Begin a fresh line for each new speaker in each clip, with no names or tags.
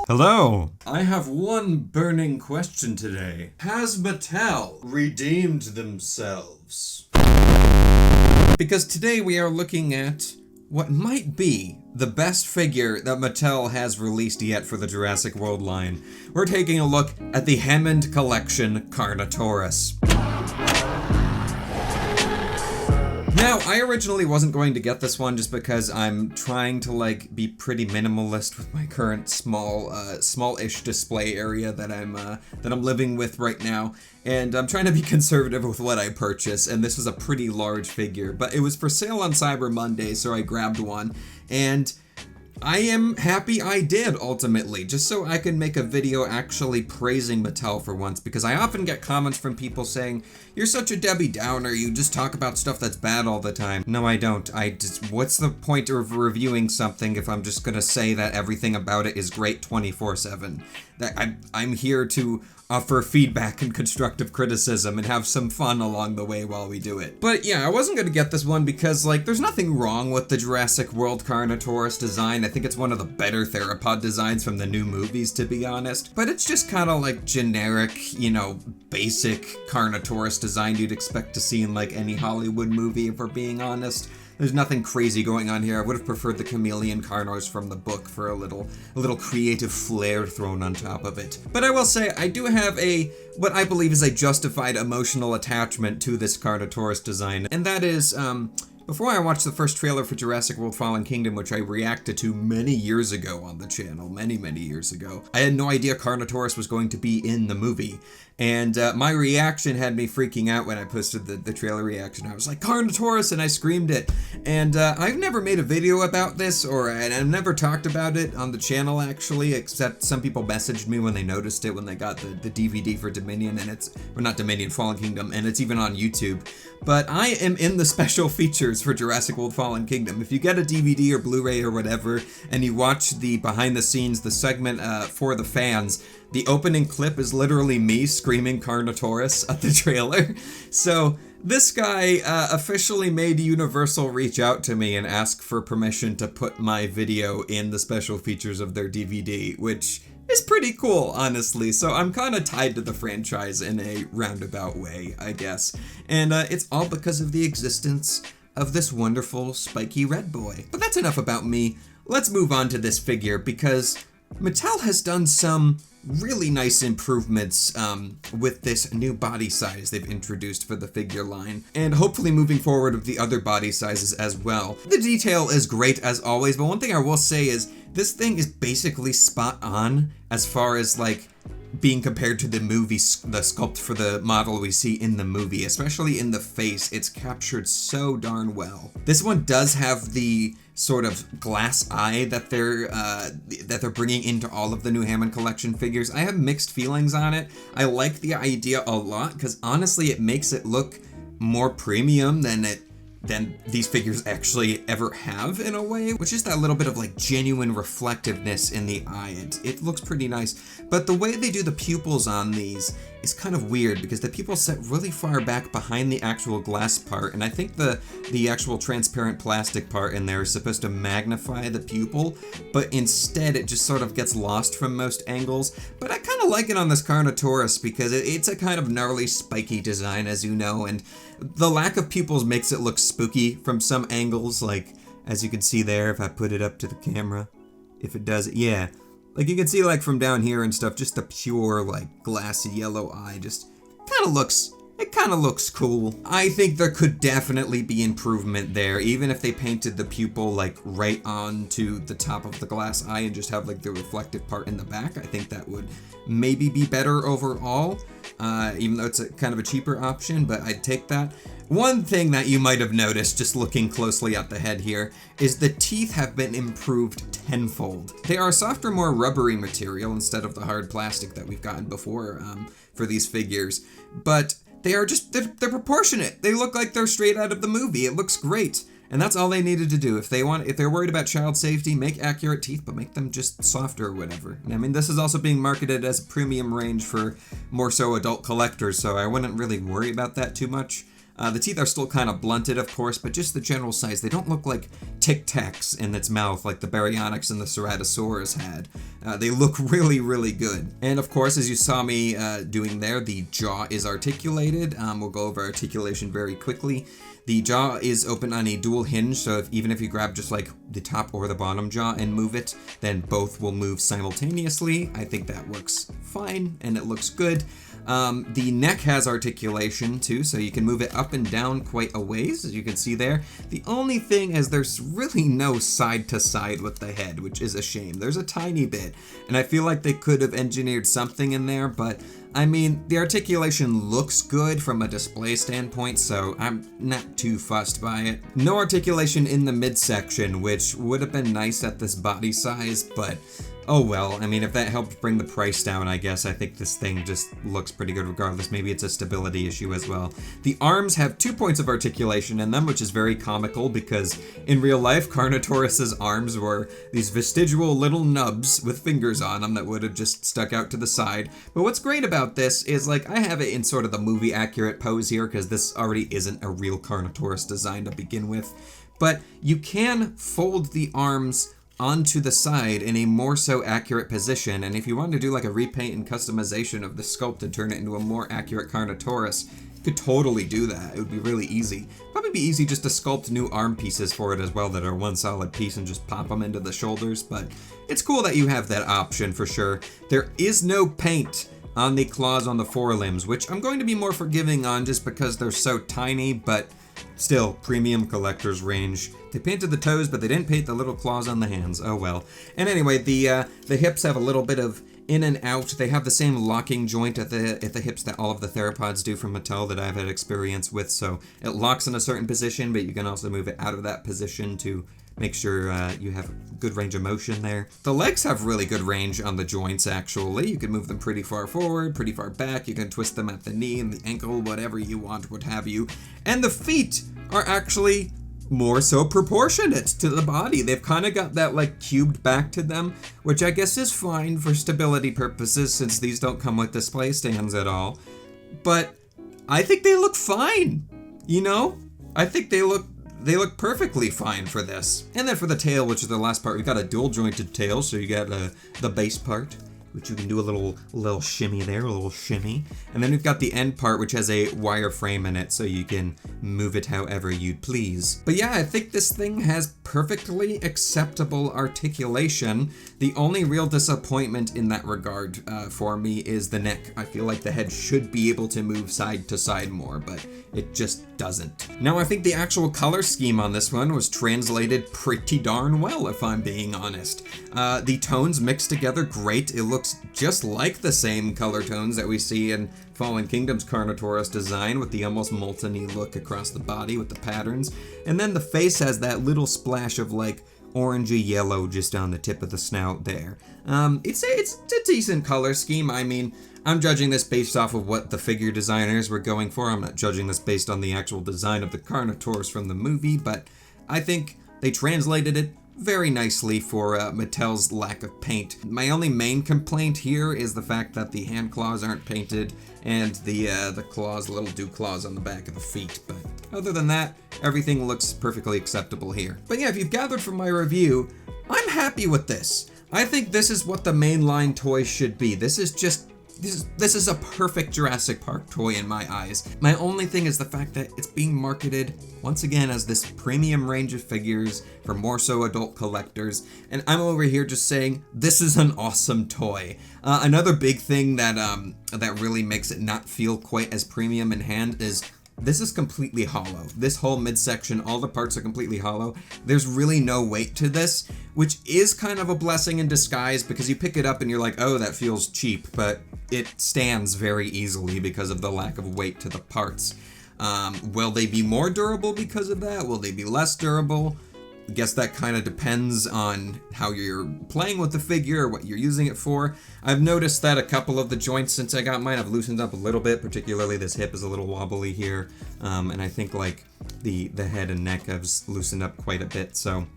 Hello! I have one burning question today. Has Mattel redeemed themselves? Because today we are looking at what might be the best figure that Mattel has released yet for the Jurassic World line. We're taking a look at the Hammond Collection Carnotaurus. Now, I originally wasn't going to get this one just because I'm trying to be pretty minimalist with my current small-ish display area that I'm living with right now, and I'm trying to be conservative with what I purchase, and this is a pretty large figure, but it was for sale on Cyber Monday, so I grabbed one, and I am happy I did, ultimately, just so I can make a video actually praising Mattel for once, because I often get comments from people saying, "You're such a Debbie Downer, you just talk about stuff that's bad all the time." No, I don't. What's the point of reviewing something if I'm just gonna say that everything about it is great 24/7? I'm here to offer feedback and constructive criticism and have some fun along the way while we do it. But yeah, I wasn't gonna get this one because, there's nothing wrong with the Jurassic World Carnotaurus design. I think it's one of the better theropod designs from the new movies, to be honest. But it's just kind of generic, basic Carnotaurus design you'd expect to see in any Hollywood movie, if we're being honest. There's nothing crazy going on here. I would have preferred the chameleon Carnos from the book for a little creative flair thrown on top of it. But I will say, I do have what I believe is a justified emotional attachment to this Carnotaurus design, and that is, before I watched the first trailer for Jurassic World Fallen Kingdom, which I reacted to many years ago on the channel, many years ago, I had no idea Carnotaurus was going to be in the movie. And my reaction had me freaking out when I posted the trailer reaction. I was like, "Carnotaurus!" and I screamed it. And I've never made a video about this, and I've never talked about it on the channel, actually, except some people messaged me when they noticed it, when they got the DVD for Dominion, not Dominion, Fallen Kingdom, and it's even on YouTube. But I am in the special features for Jurassic World Fallen Kingdom. If you get a DVD or Blu-ray or whatever, and you watch the behind the scenes, the segment for the fans, the opening clip is literally me screaming Carnotaurus at the trailer. So this guy officially made Universal reach out to me and ask for permission to put my video in the special features of their DVD, which is pretty cool, honestly. So I'm kind of tied to the franchise in a roundabout way, I guess. And it's all because of the existence of this wonderful spiky red boy. But that's enough about me. Let's move on to this figure, because Mattel has done some really nice improvements with this new body size they've introduced for the figure line, and hopefully moving forward with the other body sizes as well. The detail is great as always, but one thing I will say is this thing is basically spot on as far as being compared to the movie, the sculpt for the model we see in the movie, especially in the face. It's captured so darn well. This one does have the sort of glass eye that they're bringing into all of the new Hammond Collection figures. I have mixed feelings on it. I like the idea a lot because honestly, it makes it look more premium than these figures actually ever have, in a way, which is that little bit of genuine reflectiveness in the eye. It looks pretty nice, but the way they do the pupils on these is kind of weird because the pupils set really far back behind the actual glass part, and I think the actual transparent plastic part in there is supposed to magnify the pupil, but instead it just sort of gets lost from most angles. But I kind of like it on this Carnotaurus because it's a kind of gnarly, spiky design, as you know, and the lack of pupils makes it look spooky from some angles, as you can see there, if I put it up to the camera. If it does, yeah. You can see, from down here and stuff, just the pure, glassy yellow eye just kind of looks cool. I think there could definitely be improvement there, even if they painted the pupil, right onto the top of the glass eye and just have, the reflective part in the back. I think that would maybe be better overall, even though it's kind of a cheaper option, but I'd take that. One thing that you might have noticed just looking closely at the head here is the teeth have been improved tenfold. They are a softer, more rubbery material instead of the hard plastic that we've gotten before for these figures, but they're proportionate. They look like they're straight out of the movie. It looks great. And that's all they needed to do. If they're worried about child safety, make accurate teeth, but make them just softer or whatever. And I mean, this is also being marketed as a premium range for more so adult collectors, so I wouldn't really worry about that too much. The teeth are still kind of blunted, of course, but just the general size. They don't look like Tic Tacs in its mouth like the Baryonyx and the Ceratosaurus had. They look really, really good. And of course, as you saw me doing there, the jaw is articulated. We'll go over articulation very quickly. The jaw is open on a dual hinge, so even if you grab just like the top or the bottom jaw and move it, then both will move simultaneously. I think that works fine, and it looks good. The neck has articulation too, so you can move it up and down quite a ways, as you can see there. The only thing is there's really no side to side with the head, which is a shame. There's a tiny bit, and I feel like they could have engineered something in there, but I mean, the articulation looks good from a display standpoint, so I'm not too fussed by it. No articulation in the midsection, which would have been nice at this body size, but oh well. I mean, if that helped bring the price down, I guess. I think this thing just looks pretty good regardless. Maybe it's a stability issue as well. The arms have 2 points of articulation in them, which is very comical because in real life, Carnotaurus's arms were these vestigial little nubs with fingers on them that would have just stuck out to the side. But what's great about this is, like, I have it in sort of the movie accurate pose here because this already isn't a real Carnotaurus design to begin with. But you can fold the arms onto the side in a more so accurate position, and if you wanted to do like a repaint and customization of the sculpt and turn it into a more accurate Carnotaurus, you could totally do that. It would be really easy. Probably be easy just to sculpt new arm pieces for it as well that are one solid piece and just pop them into the shoulders, but it's cool that you have that option for sure. There is no paint on the claws on the forelimbs, which I'm going to be more forgiving on just because they're so tiny, but still, premium collector's range. They painted the toes, but they didn't paint the little claws on the hands. Oh well. And anyway, the hips have a little bit of in and out. They have the same locking joint at the hips that all of the theropods do from Mattel that I've had experience with. So it locks in a certain position, but you can also move it out of that position to make sure you have good range of motion there. The legs have really good range on the joints, actually. You can move them pretty far forward, pretty far back. You can twist them at the knee and the ankle, whatever you want, what have you. And the feet are actually more so proportionate to the body. They've kind of got that like cubed back to them, which I guess is fine for stability purposes since these don't come with display stands at all. But I think they look fine, you know? I think they look perfectly fine for this. And then for the tail, which is the last part, we've got a dual jointed tail, so you got the base part, which you can do a little shimmy there, a little shimmy. And then we've got the end part, which has a wire frame in it, so you can move it however you'd please. But yeah, I think this thing has perfectly acceptable articulation. The only real disappointment in that regard for me is the neck. I feel like the head should be able to move side to side more, but it just doesn't. Now, I think the actual color scheme on this one was translated pretty darn well, if I'm being honest. The tones mixed together great. It looks just like the same color tones that we see in Fallen Kingdom's Carnotaurus design, with the almost molten-y look across the body with the patterns. And then the face has that little splash of like orangey yellow just on the tip of the snout there. It's a decent color scheme. I mean, I'm judging this based off of what the figure designers were going for. I'm not judging this based on the actual design of the Carnotaurus from the movie, but I think they translated it very nicely for Mattel's lack of paint. My only main complaint here is the fact that the hand claws aren't painted and the claws, little dew claws on the back of the feet. But other than that, everything looks perfectly acceptable here. But yeah, if you've gathered from my review, I'm happy with this. I think this is what the mainline toy should be. This is a perfect Jurassic Park toy in my eyes. My only thing is the fact that it's being marketed, once again, as this premium range of figures for more so adult collectors, and I'm over here just saying, this is an awesome toy. Another big thing that really makes it not feel quite as premium in hand is this is completely hollow. This whole midsection, all the parts are completely hollow. There's really no weight to this, which is kind of a blessing in disguise because you pick it up and you're like, oh, that feels cheap, but it stands very easily because of the lack of weight to the parts. Will they be more durable because of that? Will they be less durable? I guess that kind of depends on how you're playing with the figure or what you're using it for. I've noticed that a couple of the joints since I got mine have loosened up a little bit, particularly this hip is a little wobbly here, and I think like the head and neck have loosened up quite a bit, so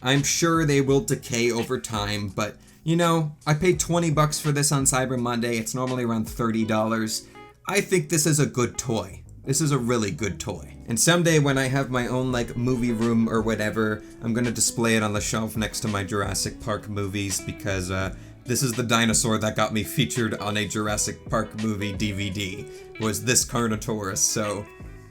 I'm sure they will decay over time, but you know, I paid $20 for this on Cyber Monday. It's normally around $30. I think this is a good toy. This is a really good toy. And someday when I have my own like movie room or whatever, I'm gonna display it on the shelf next to my Jurassic Park movies because this is the dinosaur that got me featured on a Jurassic Park movie DVD, was this Carnotaurus, so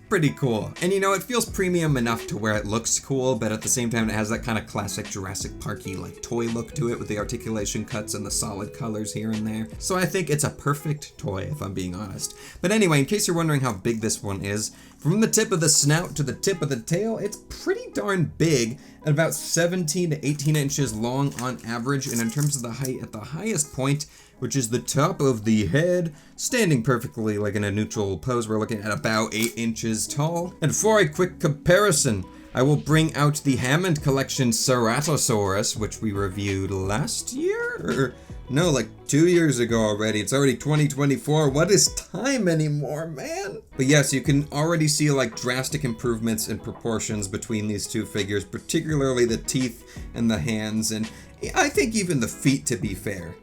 pretty cool. And you know, it feels premium enough to where it looks cool, but at the same time it has that kind of classic Jurassic Parky like toy look to it with the articulation cuts and the solid colors here and there. So I think it's a perfect toy if I'm being honest. But anyway, in case you're wondering how big this one is, from the tip of the snout to the tip of the tail, it's pretty darn big, at about 17 to 18 inches long on average, and in terms of the height, at the highest point, which is the top of the head, standing perfectly like in a neutral pose, we're looking at about 8 inches tall. And for a quick comparison, I will bring out the Hammond Collection Carnotaurus, which we reviewed last year? Or, no, like 2 years ago already. It's already 2024. What is time anymore, man? But yes, you can already see like drastic improvements in proportions between these two figures, particularly the teeth and the hands, and I think even the feet, to be fair.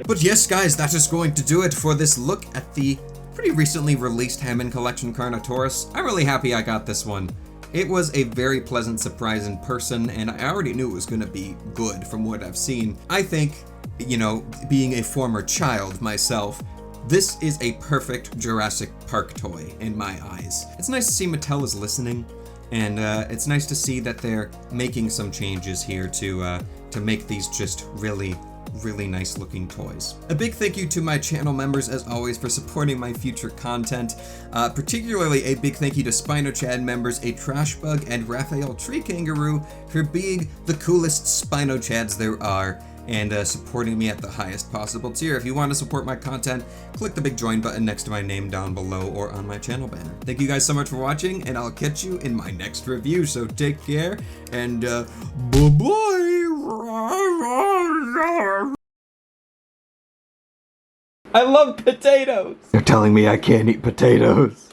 But yes, guys, that is going to do it for this look at the pretty recently released Hammond Collection Carnotaurus. I'm really happy I got this one. It was a very pleasant surprise in person, and I already knew it was going to be good from what I've seen. I think, you know, being a former child myself, this is a perfect Jurassic Park toy in my eyes. It's nice to see Mattel is listening, and it's nice to see that they're making some changes here to make these just really nice looking toys. A big thank you to my channel members as always for supporting my future content. Particularly a big thank you to SpinoChad members A Trashbug and Raphael Tree Kangaroo for being the coolest SpinoChads there are and supporting me at the highest possible tier. If you want to support my content, click the big join button next to my name down below or on my channel banner. Thank you guys so much for watching, and I'll catch you in my next review, so take care, and bye-bye! I love potatoes! You're telling me I can't eat potatoes?